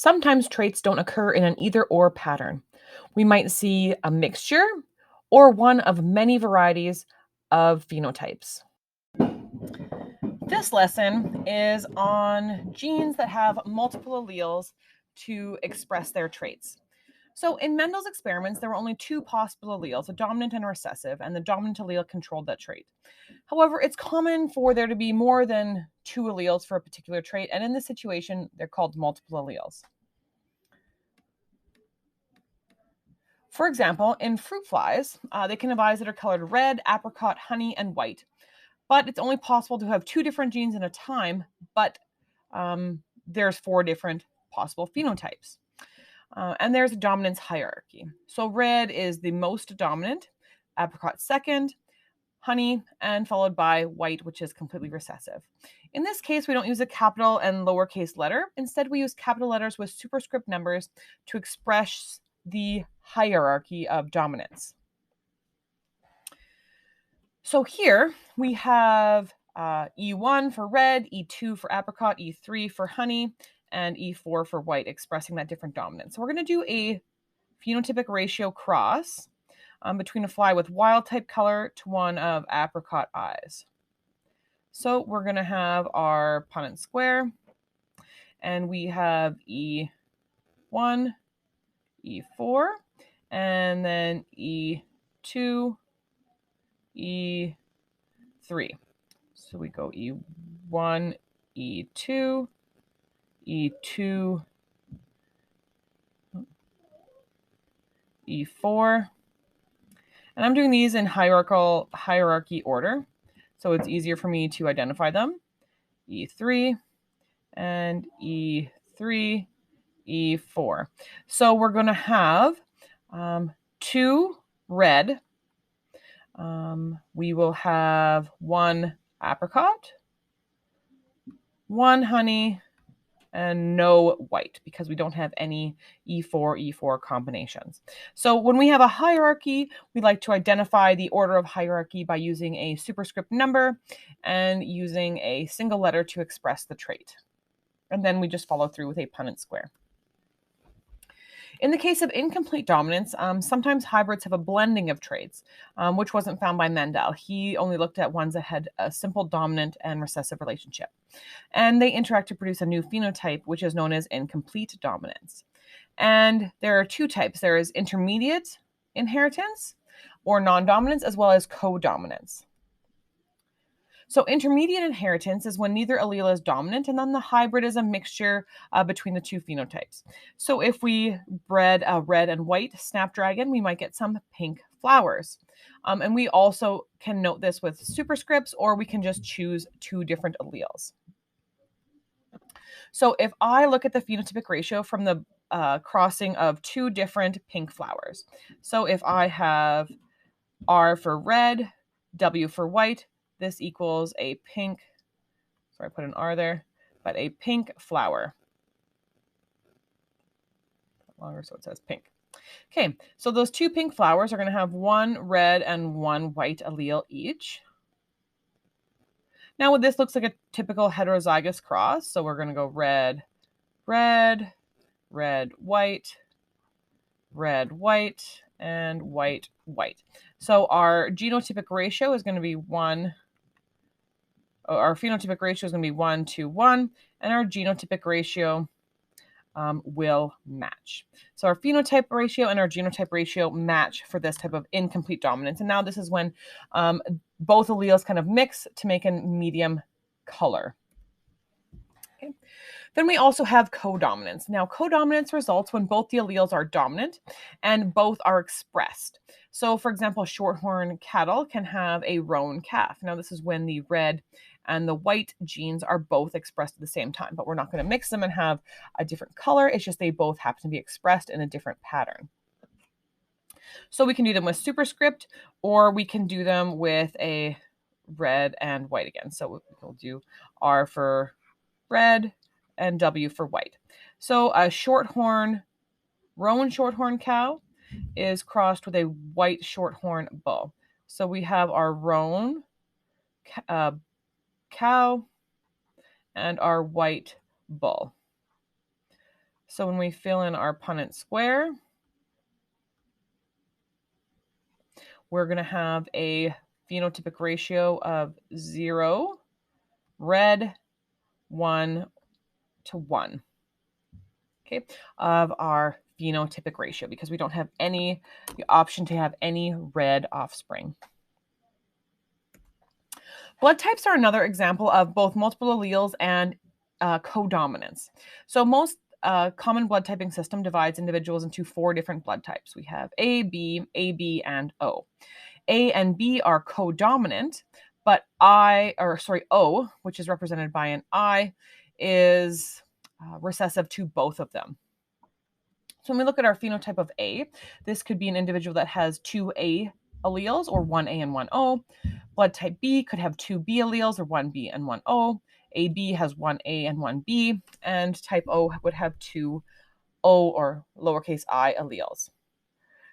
Sometimes traits don't occur in an either or pattern. We might see a mixture or one of many varieties of phenotypes. This lesson is on genes that have multiple alleles to express their traits. So, in Mendel's experiments, there were only two possible alleles, a dominant and a recessive, and the dominant allele controlled that trait. However, it's common for there to be more than two alleles for a particular trait, and in this situation, they're called multiple alleles. For example, in fruit flies, they can have eyes that are colored red, apricot, honey, and white. But it's only possible to have two different genes at a time, but there's four different possible phenotypes. And there's a dominance hierarchy. So red is the most dominant, apricot second, honey, and followed by white, which is completely recessive. In this case, we don't use a capital and lowercase letter. Instead, we use capital letters with superscript numbers to express the hierarchy of dominance. So here we have E1 for red, E2 for apricot, E3 for honey, and E4 for white, expressing that different dominance. So we're going to do a phenotypic ratio cross between a fly with wild type color to one of apricot eyes. So we're going to have our Punnett square, and we have E1, E4, and then E2, E3. So we go E1, E2, E2, E4. And I'm doing these in hierarchy order, so it's easier for me to identify them. E3 and E3, E4. So we're going to have two red. We will have one apricot, one honey, and no white because we don't have any E4 combinations. So when we have a hierarchy, we like to identify the order of hierarchy by using a superscript number and using a single letter to express the trait. And then we just follow through with a Punnett square. In the case of incomplete dominance, sometimes hybrids have a blending of traits, which wasn't found by Mendel. He only looked at ones that had a simple dominant and recessive relationship. And they interact to produce a new phenotype, which is known as incomplete dominance. And there are two types. There is intermediate inheritance or non-dominance, as well as co-dominance. So intermediate inheritance is when neither allele is dominant, and then the hybrid is a mixture between the two phenotypes. So if we bred a red and white snapdragon, we might get some pink flowers. And we also can note this with superscripts, or we can just choose two different alleles. So if I look at the phenotypic ratio from the crossing of two different pink flowers, so if I have R for red, W for white, this equals a pink, sorry, I put an R there, but a pink flower. Longer so it says pink. Okay, so those two pink flowers are going to have one red and one white allele each. Now this looks like a typical heterozygous cross, so we're going to go red, red, red, white, red, white, and white, white. So our genotypic ratio is going to be our phenotypic ratio is going to be 1 to 1, and our genotypic ratio will match. So our phenotype ratio and our genotype ratio match for this type of incomplete dominance. And now this is when both alleles kind of mix to make a medium color. Okay. Then we also have codominance. Now, codominance results when both the alleles are dominant and both are expressed. So, for example, shorthorn cattle can have a roan calf. Now, this is when the red and the white genes are both expressed at the same time, but we're not going to mix them and have a different color. It's just they both happen to be expressed in a different pattern. So we can do them with superscript, or we can do them with a red and white again. So we'll do R for red and W for white. So a roan shorthorn cow is crossed with a white shorthorn bull. So we have our roan cow and our white bull. So when we fill in our Punnett square, we're going to have a phenotypic ratio of 0, red, 1 to 1, okay, of our phenotypic ratio, because we don't have the option to have any red offspring. Blood types are another example of both multiple alleles and codominance. So most common blood typing system divides individuals into 4 different blood types. We have A, B, and O. A and B are codominant, but O, which is represented by an I, is recessive to both of them. So when we look at our phenotype of A, this could be an individual that has 2 A alleles, or 1 A and 1 O. Blood type B could have 2 B alleles, or 1 B and 1 O. AB has 1 A and 1 B, and type O would have 2 O, or lowercase I, alleles.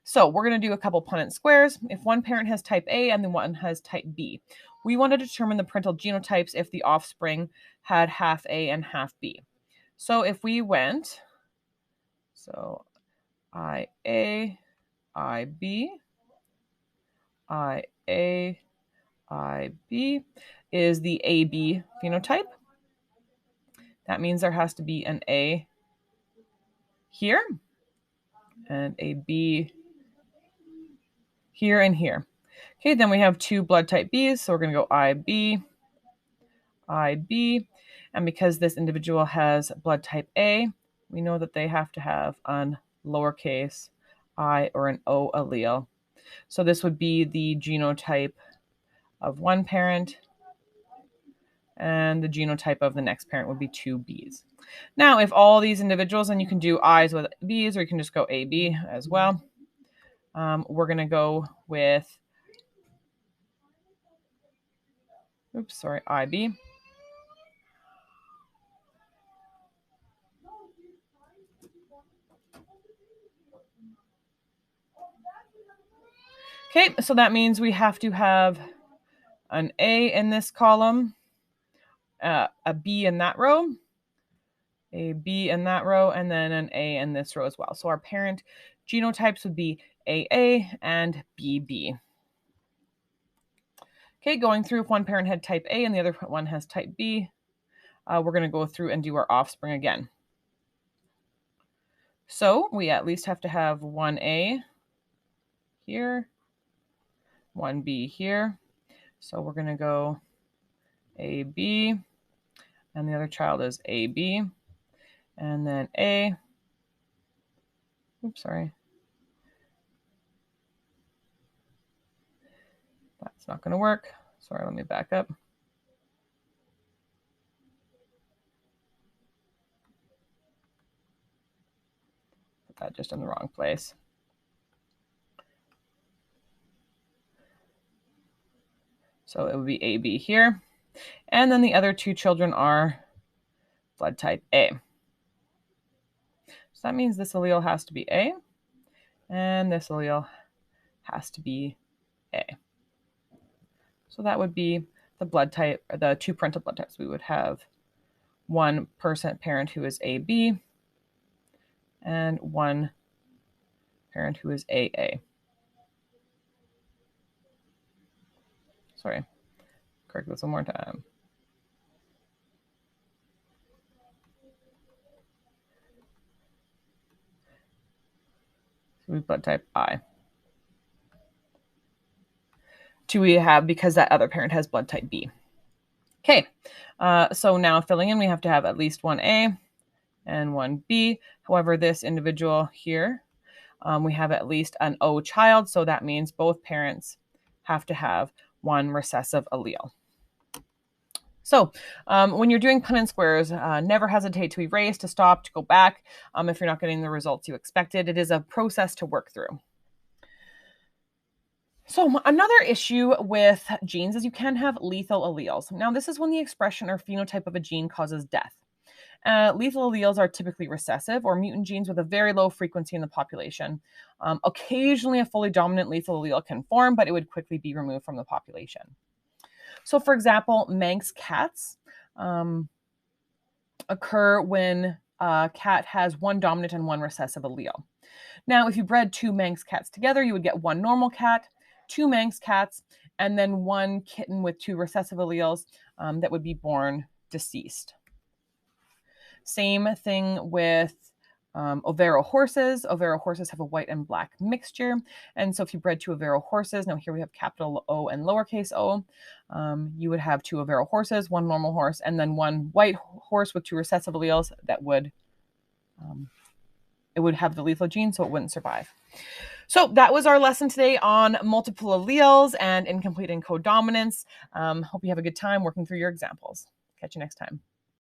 So we're going to do a couple Punnett squares. If one parent has type A and the one has type B, we want to determine the parental genotypes if the offspring had half A and half B. So if we went, IA, IB, IA, IB is the AB phenotype. That means there has to be an A here and a B here and here. Okay, then we have 2 blood type Bs, so we're going to go IB, IB, and because this individual has blood type A, we know that they have to have an lowercase I or an O allele. So this would be the genotype of one parent, and the genotype of the next parent would be 2 Bs. Now, if all these individuals, and you can do Is with Bs, or you can just go AB as well, we're going to go with, IB. Okay, so that means we have to have an A in this column, a B in that row, a B in that row, and then an A in this row as well. So our parent genotypes would be AA and BB. Okay, going through, if one parent had type A and the other one has type B, we're going to go through and do our offspring again. So we at least have to have 1A here, 1B here. So we're going to go AB, and the other child is AB, and then A. Oops, sorry. That's not going to work. Sorry, let me back up. Put that just in the wrong place. So it would be AB here. And then the other 2 children are blood type A. So that means this allele has to be A, and this allele has to be A. So that would be the blood type, or the 2 parental blood types. We would have 1% parent who is AB, and 1 parent who is AA. Sorry, correct this one more time. So we blood type I. 2 we have because that other parent has blood type B. Okay, so now filling in, we have to have at least 1A and 1B. However, this individual here, we have at least an O child, so that means both parents have to have 1 recessive allele. So when you're doing Punnett squares, never hesitate to erase, to stop, to go back if you're not getting the results you expected. It is a process to work through. So another issue with genes is you can have lethal alleles. Now, this is when the expression or phenotype of a gene causes death. Lethal alleles are typically recessive or mutant genes with a very low frequency in the population. Occasionally, a fully dominant lethal allele can form, but it would quickly be removed from the population. So, for example, Manx cats occur when cat has one dominant and one recessive allele. Now, if you bred two Manx cats together, you would get one normal cat, two Manx cats, and then one kitten with two recessive alleles that would be born deceased. Same thing with Overo horses. Overo horses have a white and black mixture. And so if you bred two Overo horses, now here we have capital O and lowercase o, you would have two Overo horses, one normal horse, and then one white horse with two recessive alleles that would, it would have the lethal gene, so it wouldn't survive. So that was our lesson today on multiple alleles and incomplete and codominance. Hope you have a good time working through your examples. Catch you next time.